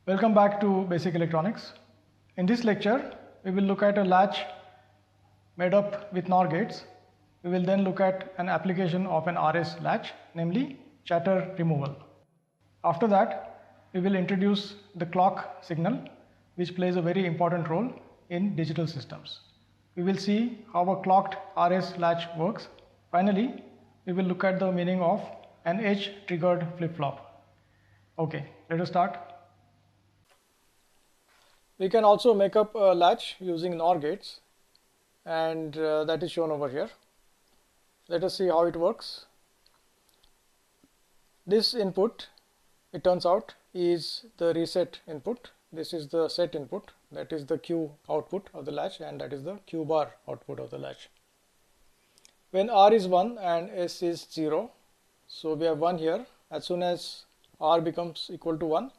Welcome back to Basic Electronics. In this lecture, we will look at a latch made up with NOR gates. We will then look at an application of an RS latch, namely chatter removal. After that, we will introduce the clock signal, which plays a very important role in digital systems. We will see how a clocked RS latch works. Finally, we will look at the meaning of an edge triggered flip-flop. Okay, let us start. We can also make up a latch using NOR gates, and that is shown over here. Let us see how it works. This input, it turns out, is the reset input. This is the set input, that is the Q output of the latch, and that is the Q bar output of the latch. When R is 1 and S is 0, so we have 1 here. As soon as R becomes equal to 1,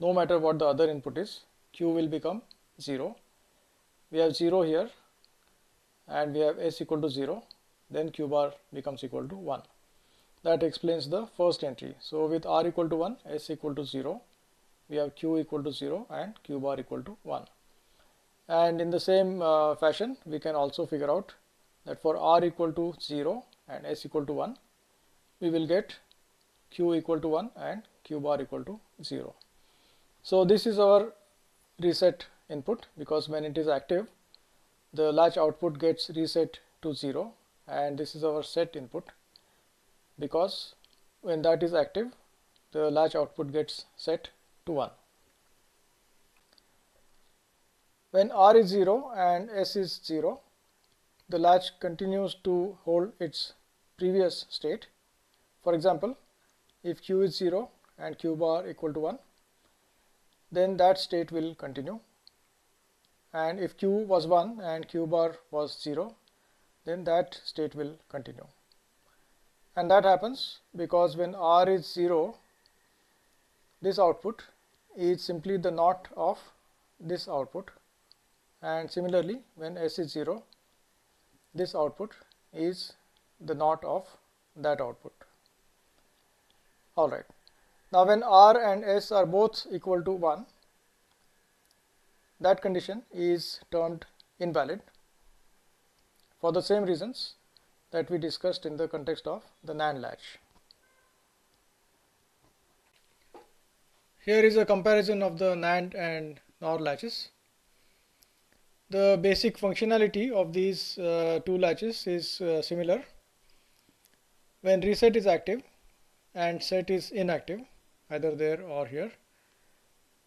no matter what the other input is, Q will become 0. We have 0 here, and we have S equal to 0, then Q bar becomes equal to 1. That explains the first entry. So with R equal to 1, S equal to 0, we have Q equal to 0 and Q bar equal to 1. And in the same fashion, we can also figure out that for R equal to 0 and S equal to 1, we will get Q equal to 1 and Q bar equal to 0. So this is our reset input, because when it is active, the latch output gets reset to 0, and this is our set input, because when that is active, the latch output gets set to 1. When R is 0 and S is 0, the latch continues to hold its previous state. For example, if Q is 0 and Q bar equal to 1, then that state will continue. And if Q was 1 and Q bar was 0, then that state will continue. And that happens because when R is 0, this output is simply the NOT of this output, and similarly when S is 0, this output is the NOT of that output. Alright, now when R and S are both equal to 1, that condition is termed invalid for the same reasons that we discussed in the context of the NAND latch. Here is a comparison of the NAND and NOR latches. The basic functionality of these two latches is similar. When reset is active and set is inactive, either there or here,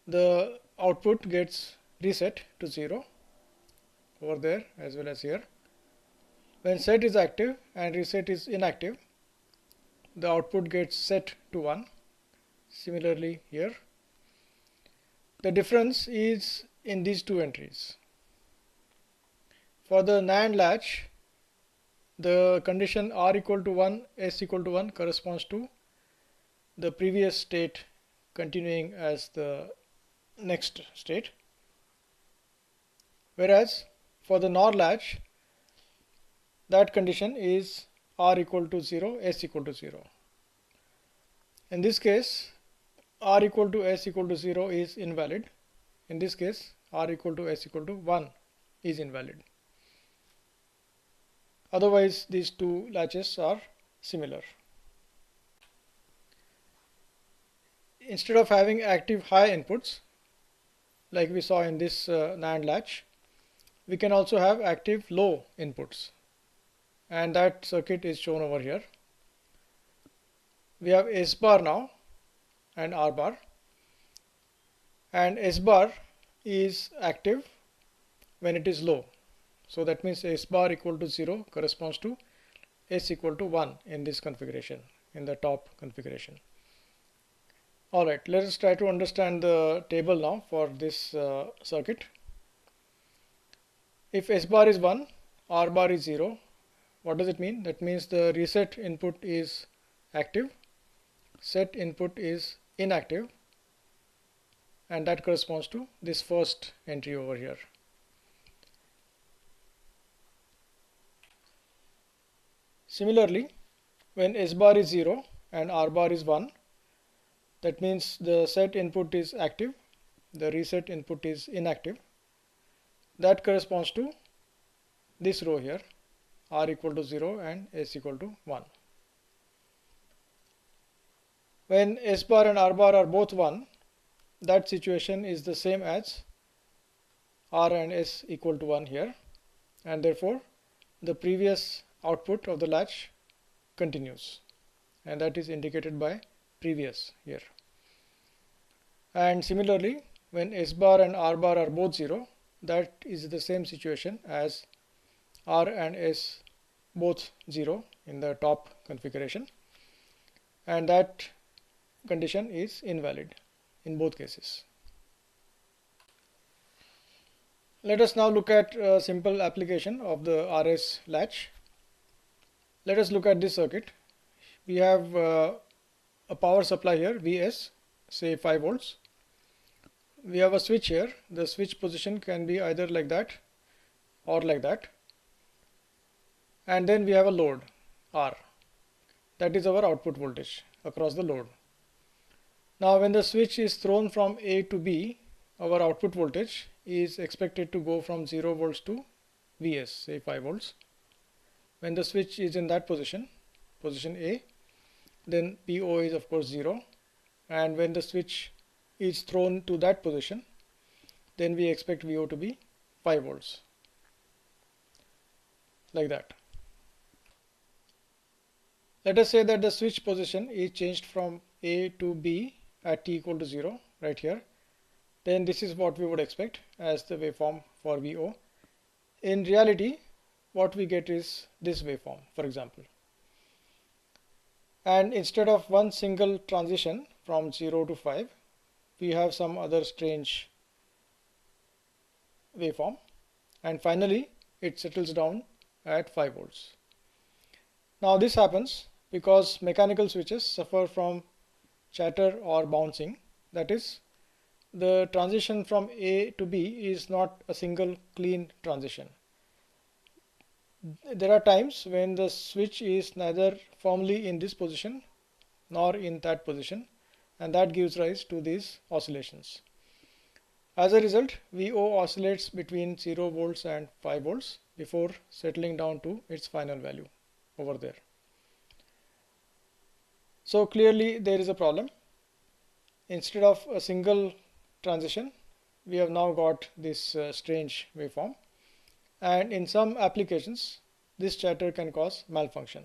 the output gets reset to 0 over there as well as here. When set is active and reset is inactive, the output gets set to 1. Similarly here. The difference is in these two entries. For the NAND latch, the condition R equal to 1, S equal to 1 corresponds to the previous state continuing as the next state. Whereas for the NOR latch, that condition is R equal to 0, S equal to 0. In this case, R equal to S equal to 0 is invalid. In this case, R equal to S equal to 1 is invalid. Otherwise, these two latches are similar. Instead of having active high inputs, like we saw in this NAND latch, we can also have active low inputs, and that circuit is shown over here. We have S bar now and R bar, and S bar is active when it is low. So that means S bar equal to 0 corresponds to S equal to 1 in this configuration, in the top configuration. Alright, let us try to understand the table now for this circuit. If S bar is 1, R bar is 0, what does it mean? That means the reset input is active, set input is inactive, and that corresponds to this first entry over here. Similarly, when S bar is 0 and R bar is 1, that means the set input is active the reset input is inactive, that corresponds to this row here, R equal to 0 and S equal to 1. When S bar and R bar are both 1, that situation is the same as R and S equal to 1 here, and therefore the previous output of the latch continues, and that is indicated by previous here. And similarly, when S bar and R bar are both 0, that is the same situation as R and S both 0 in the top configuration, and that condition is invalid in both cases. Let us now look at a simple application of the RS latch. Let us look at this circuit. We have a power supply here, Vs, say 5 volts. We have a switch here. The switch position can be either like that or like that. And then we have a load, R. That is our output voltage across the load. Now when the switch is thrown from A to B, our output voltage is expected to go from 0 volts to Vs, say 5 volts. When the switch is in that position, position A, then PO is of course 0, and when the switch is thrown to that position, then we expect VO to be 5 volts, like that. Let us say that the switch position is changed from A to B at t equal to 0 right here. Then this is what we would expect as the waveform for VO. In reality, what we get is this waveform, for example. And instead of one single transition from 0 to 5, we have some other strange waveform, and finally it settles down at 5 volts. Now this happens because mechanical switches suffer from chatter or bouncing. That is, the transition from A to B is not a single clean transition. There are times when the switch is neither firmly in this position nor in that position, and that gives rise to these oscillations. As a result, VO oscillates between 0 volts and 5 volts before settling down to its final value over there. So clearly there is a problem. Instead of a single transition, we have now got this strange waveform, and in some applications this chatter can cause malfunction.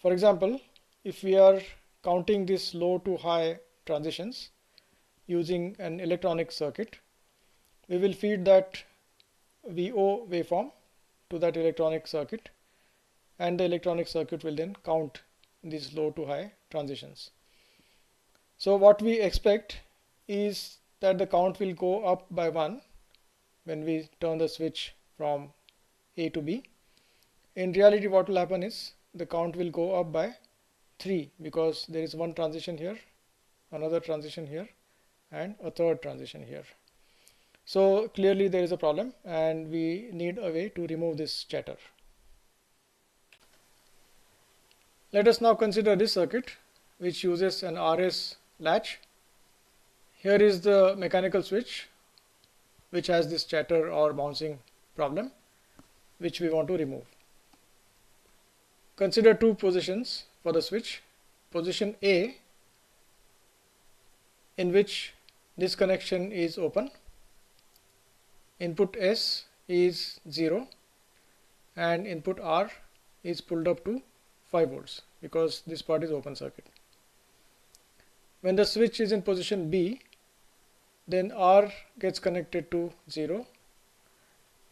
For example, if we are counting these low to high transitions using an electronic circuit, we will feed that VO waveform to that electronic circuit, and the electronic circuit will then count these low to high transitions. So what we expect is that the count will go up by 1 when we turn the switch from A to B. In reality, what will happen is the count will go up by 3 because there is one transition here, another transition here, and a third transition here. So clearly there is a problem, and we need a way to remove this chatter. Let us now consider this circuit, which uses an RS latch. Here is the mechanical switch, which has this chatter or bouncing problem, which we want to remove. Consider two positions for the switch. Position A, in which this connection is open, input S is 0, and input R is pulled up to 5 volts because this part is open circuit. When the switch is in position B, then R gets connected to 0.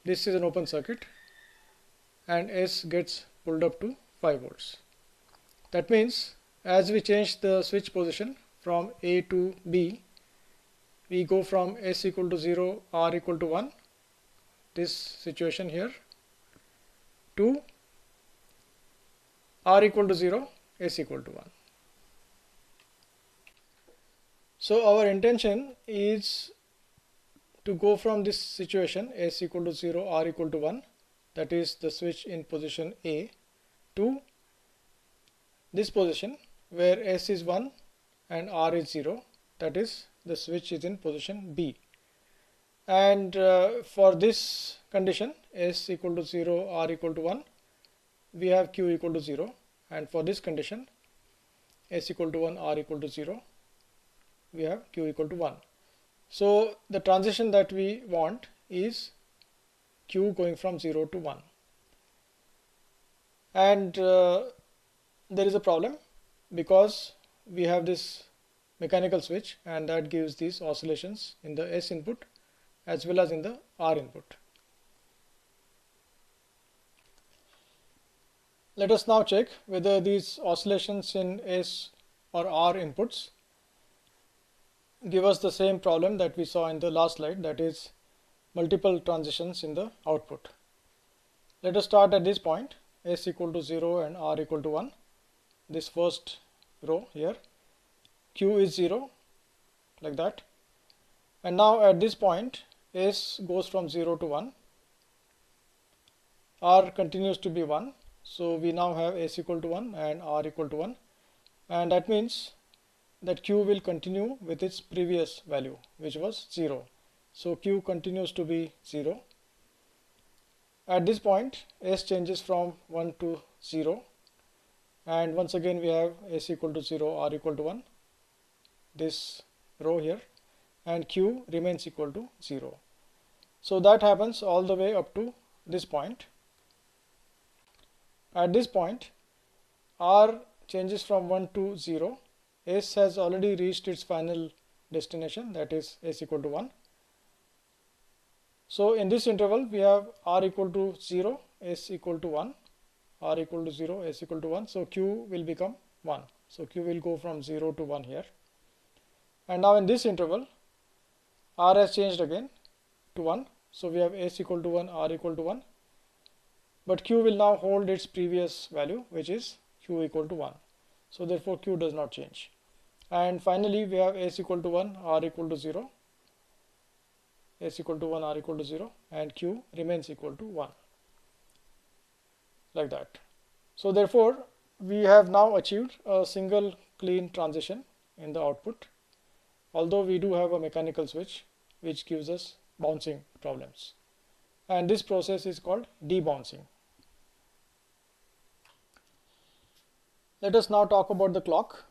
This is an open circuit, and S gets pulled up to 5 volts. That means as we change the switch position from A to B, we go from S equal to 0, R equal to 1, this situation here, to R equal to 0, S equal to 1. So our intention is to go from this situation S equal to 0, R equal to 1, that is the switch in position A, to this position where S is 1 and R is 0, that is the switch is in position B. And for this condition S equal to 0, R equal to 1, we have Q equal to 0, and for this condition S equal to 1, R equal to 0, we have Q equal to 1. So the transition that we want is Q going from 0 to 1. And there is a problem because we have this mechanical switch, and that gives these oscillations in the S input as well as in the R input. Let us now check whether these oscillations in S or R inputs give us the same problem that we saw in the last slide, that is multiple transitions in the output. Let us start at this point, S equal to 0 and R equal to 1, this first row here. Q is 0, like that, and now at this point S goes from 0 to 1, R continues to be 1, so we now have S equal to 1 and R equal to 1, and that means that Q will continue with its previous value, which was 0. So Q continues to be 0. At this point S changes from 1 to 0, and once again we have S equal to 0, R equal to 1, this row here, and Q remains equal to 0. So that happens all the way up to this point. At this point R changes from 1 to 0. S has already reached its final destination, that is S equal to 1. So in this interval we have R equal to 0, S equal to 1, R equal to 0, S equal to 1. So Q will become 1. So Q will go from 0 to 1 here. And now in this interval R has changed again to 1. So we have S equal to 1, R equal to 1. But Q will now hold its previous value, which is Q equal to 1. So therefore Q does not change. And finally we have S equal to 1, R equal to 0, S equal to 1, R equal to 0, and Q remains equal to 1, like that. So therefore we have now achieved a single clean transition in the output, although we do have a mechanical switch which gives us bouncing problems, and this process is called debouncing. Let us now talk about the clock,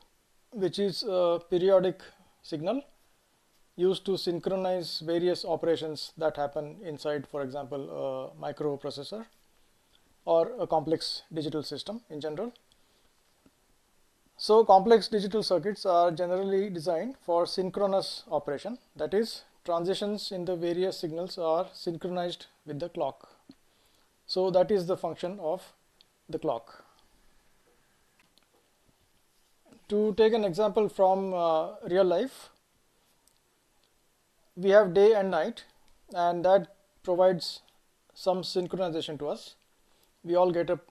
which is a periodic signal used to synchronize various operations that happen inside, for example, a microprocessor or a complex digital system in general. So complex digital circuits are generally designed for synchronous operation, that is, transitions in the various signals are synchronized with the clock. So that is the function of the clock. To take an example from real life, we have day and night, and that provides some synchronization to us. We all get up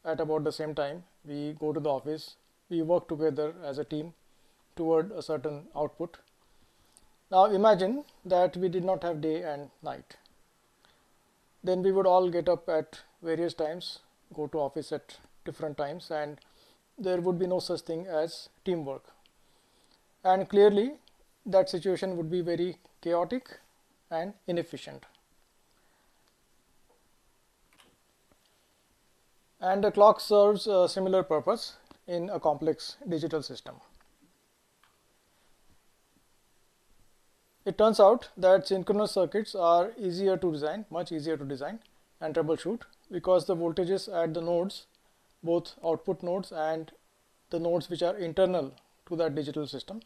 at about the same time, we go to the office, we work together as a team toward a certain output. Now imagine that we did not have day and night. Then we would all get up at various times, go to office at different times, and there would be no such thing as teamwork. And clearly that situation would be very chaotic and inefficient. And the clock serves a similar purpose in a complex digital system. It turns out that synchronous circuits are easier to design, much easier to design and troubleshoot, because the voltages at the nodes, both output nodes and the nodes which are internal to that digital system,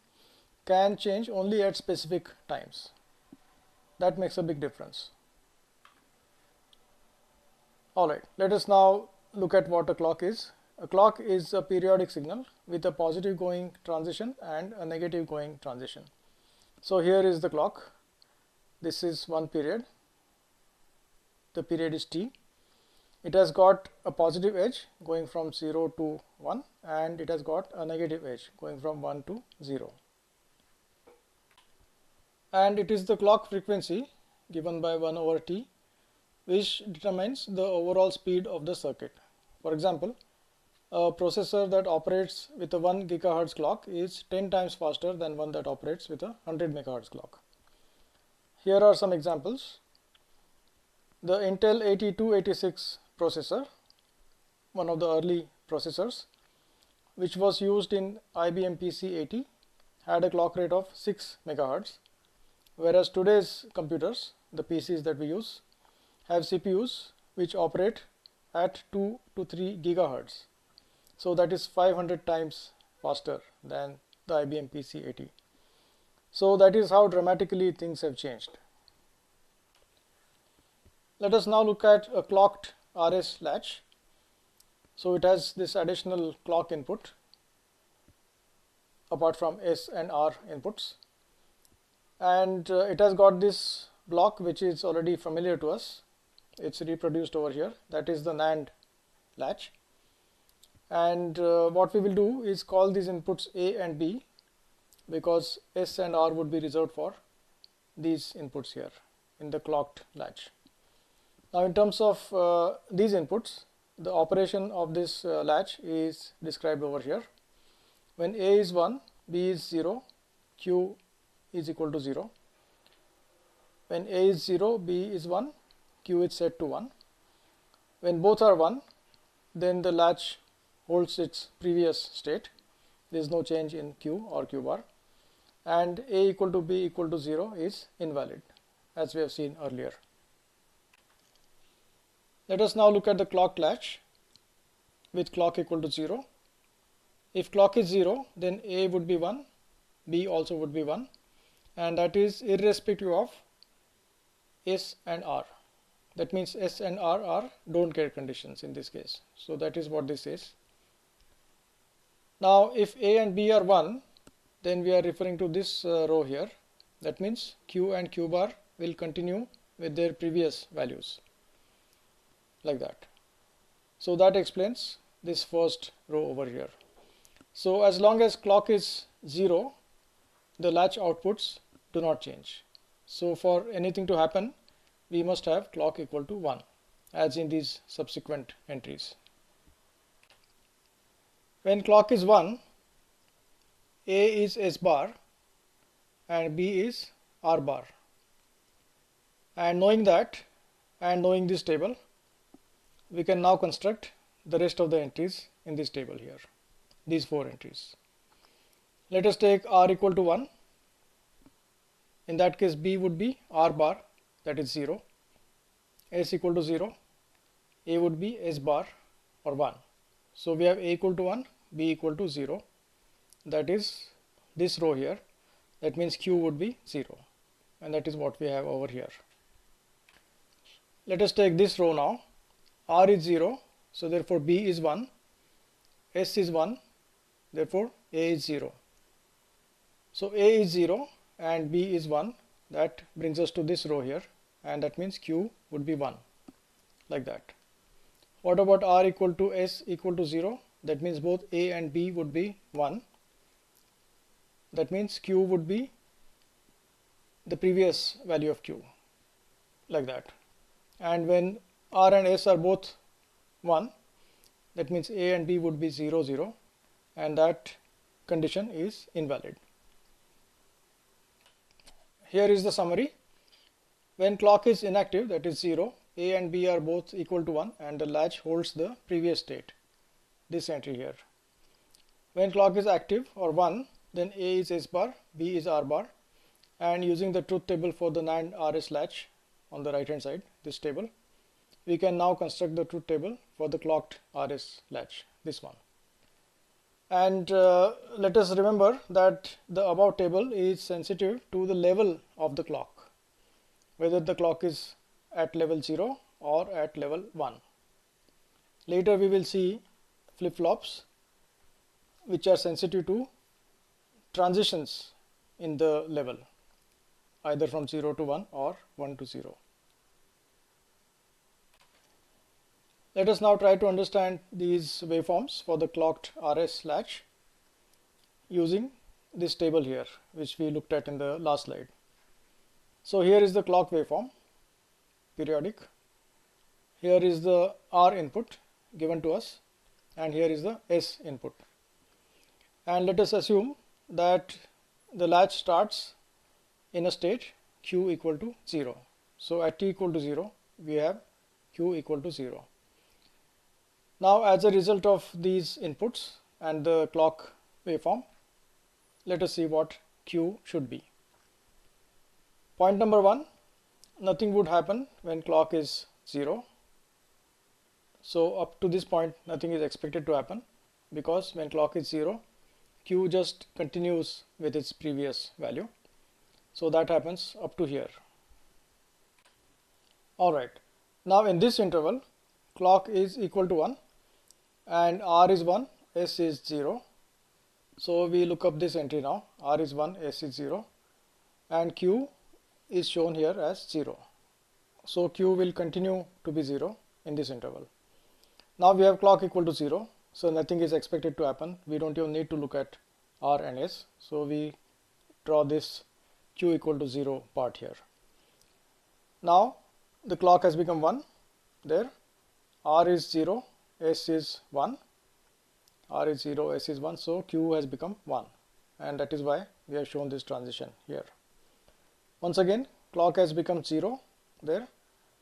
can change only at specific times. That makes a big difference. Alright, let us now look at what a clock is. A clock is a periodic signal with a positive going transition and a negative going transition. So here is the clock. This is one period. The period is T. It has got a positive edge going from 0 to 1, and it has got a negative edge going from 1 to 0. And it is the clock frequency given by 1 over T which determines the overall speed of the circuit. For example, a processor that operates with a 1 gigahertz clock is 10 times faster than one that operates with a 100 megahertz clock. Here are some examples. The Intel 8286 processor, one of the early processors, which was used in IBM PC-80, had a clock rate of 6 megahertz, whereas today's computers, the PCs that we use, have CPUs which operate at 2 to 3 gigahertz. So that is 500 times faster than the IBM PC-80. So that is how dramatically things have changed. Let us now look at a clocked RS latch. So it has this additional clock input apart from S and R inputs, and it has got this block which is already familiar to us. It's reproduced over here. That is the NAND latch, and what we will do is call these inputs A and B, because S and R would be reserved for these inputs here in the clocked latch. Now in terms of these inputs, the operation of this latch is described over here. When A is 1, B is 0, Q is equal to 0. When A is 0, B is 1, Q is set to 1. When both are 1, then the latch holds its previous state. There is no change in Q or Q bar. And A equal to B equal to 0 is invalid, as we have seen earlier. Let us now look at the clocked latch with clock equal to 0. If clock is 0, then A would be 1, B also would be 1, and that is irrespective of S and R. That means S and R are don't care conditions in this case. So that is what this is. Now if A and B are 1, then we are referring to this row here. That means Q and Q bar will continue with their previous values, like that. So that explains this first row over here. So as long as clock is 0, the latch outputs do not change. So for anything to happen, we must have clock equal to 1, as in these subsequent entries. When clock is 1, A is S bar and B is R bar. And knowing that, and knowing this table, we can now construct the rest of the entries in this table here, these 4 entries. Let us take R equal to 1. In that case, B would be R bar, that is 0. S equal to 0, A would be S bar or 1. So we have A equal to 1, B equal to 0. That is this row here. That means Q would be 0, and that is what we have over here. Let us take this row now. R is 0, so therefore B is 1, S is 1, therefore A is 0. So A is 0 and B is 1. That brings us to this row here, and that means Q would be 1, like that. What about R equal to S equal to 0? That means both A and B would be 1. That means Q would be the previous value of Q, like that. And when R and S are both 1, that means A and B would be 0, 0, and that condition is invalid. Here is the summary. When clock is inactive, that is 0, A and B are both equal to 1, and the latch holds the previous state, this entry here. When clock is active or 1, then A is S bar, B is R bar, and using the truth table for the NAND RS latch on the right hand side, this table, we can now construct the truth table for the clocked RS latch, this one. And let us remember that the above table is sensitive to the level of the clock, whether the clock is at level 0 or at level 1. Later we will see flip-flops which are sensitive to transitions in the level, either from 0 to 1 or 1 to 0. Let us now try to understand these waveforms for the clocked RS latch using this table here, which we looked at in the last slide. So here is the clock waveform, periodic. Here is the R input given to us, and here is the S input. And let us assume that the latch starts in a state Q equal to 0. So at t equal to 0, we have Q equal to 0. Now as a result of these inputs and the clock waveform, let us see what Q should be. Point number 1, nothing would happen when clock is 0. So up to this point nothing is expected to happen, because when clock is 0, Q just continues with its previous value. So that happens up to here. Alright, now in this interval clock is equal to 1 and R is 1, S is 0. So we look up this entry now. R is 1, S is 0, and Q is shown here as 0. So Q will continue to be 0 in this interval. Now we have clock equal to 0, so nothing is expected to happen. We don't even need to look at R and S. So we draw this Q equal to 0 part here. Now the clock has become 1 there. R is 0, S is 1. R is 0, S is 1. So Q has become 1, and that is why we have shown this transition here. Once again, clock has become 0 there,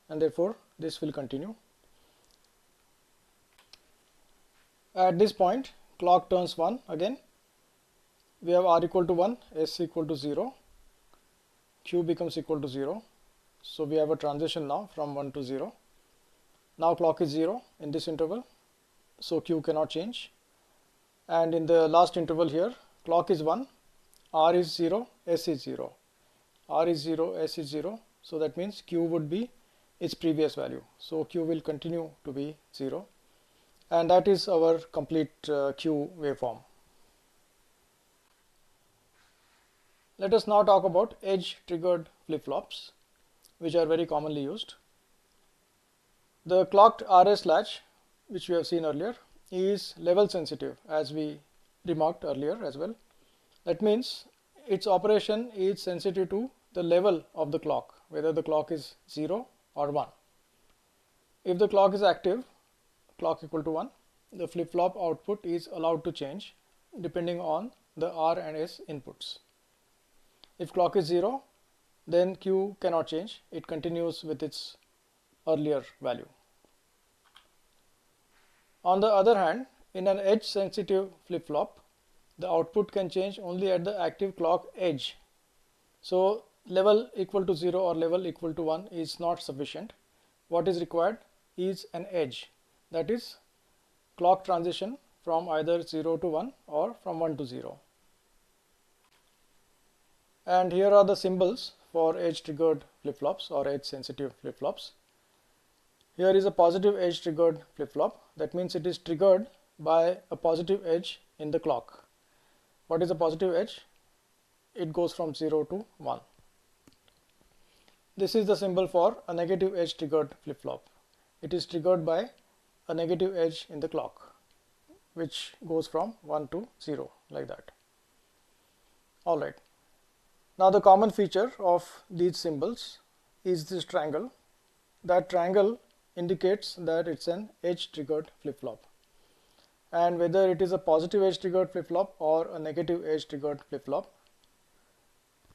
and therefore this will continue. At this point clock turns 1 again. We have R equal to 1, S equal to 0, Q becomes equal to 0. So we have a transition now from 1 to 0. Now clock is 0 in this interval, so Q cannot change. And in the last interval here, clock is 1, R is 0, S is 0. R is 0, S is 0. So that means Q would be its previous value. So Q will continue to be 0. And that is our complete Q waveform. Let us now talk about edge triggered flip-flops, which are very commonly used. The clocked RS latch, which we have seen earlier, is level sensitive, as we remarked earlier as well. That means its operation is sensitive to the level of the clock, whether the clock is 0 or 1. If the clock is active, clock equal to 1, the flip-flop output is allowed to change depending on the R and S inputs. If clock is 0, then Q cannot change, it continues with its earlier value. On the other hand, in an edge sensitive flip-flop, the output can change only at the active clock edge. So level equal to 0 or level equal to 1 is not sufficient. What is required is an edge, that is clock transition from either 0 to 1 or from 1 to 0. And here are the symbols for edge triggered flip-flops or edge sensitive flip-flops. Here is a positive edge triggered flip-flop. That means it is triggered by a positive edge in the clock. What is a positive edge? It goes from 0 to 1. This is the symbol for a negative edge triggered flip-flop. It is triggered by a negative edge in the clock, which goes from 1 to 0, like that. Alright. Now the common feature of these symbols is this triangle. That triangle indicates that it's an edge triggered flip-flop. And whether it is a positive edge triggered flip-flop or a negative edge triggered flip-flop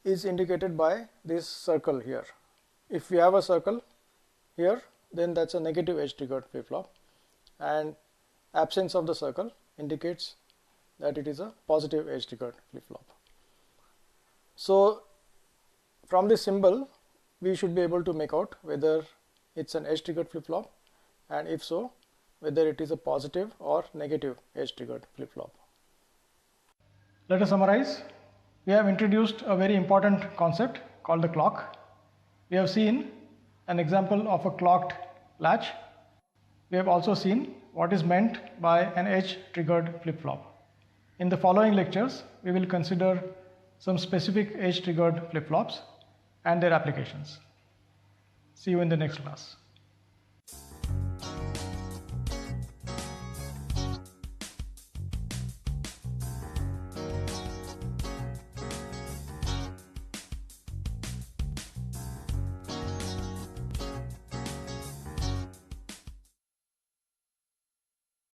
is indicated by this circle here. If we have a circle here, then that's a negative edge triggered flip-flop, and absence of the circle indicates that it is a positive edge triggered flip-flop. So from this symbol we should be able to make out whether it's an edge triggered flip-flop, and if so, whether it is a positive or negative edge triggered flip-flop. Let us summarize. We have introduced a very important concept called the clock. We have seen an example of a clocked latch. We have also seen what is meant by an edge triggered flip-flop. In the following lectures, we will consider some specific edge triggered flip-flops and their applications. See you in the next class.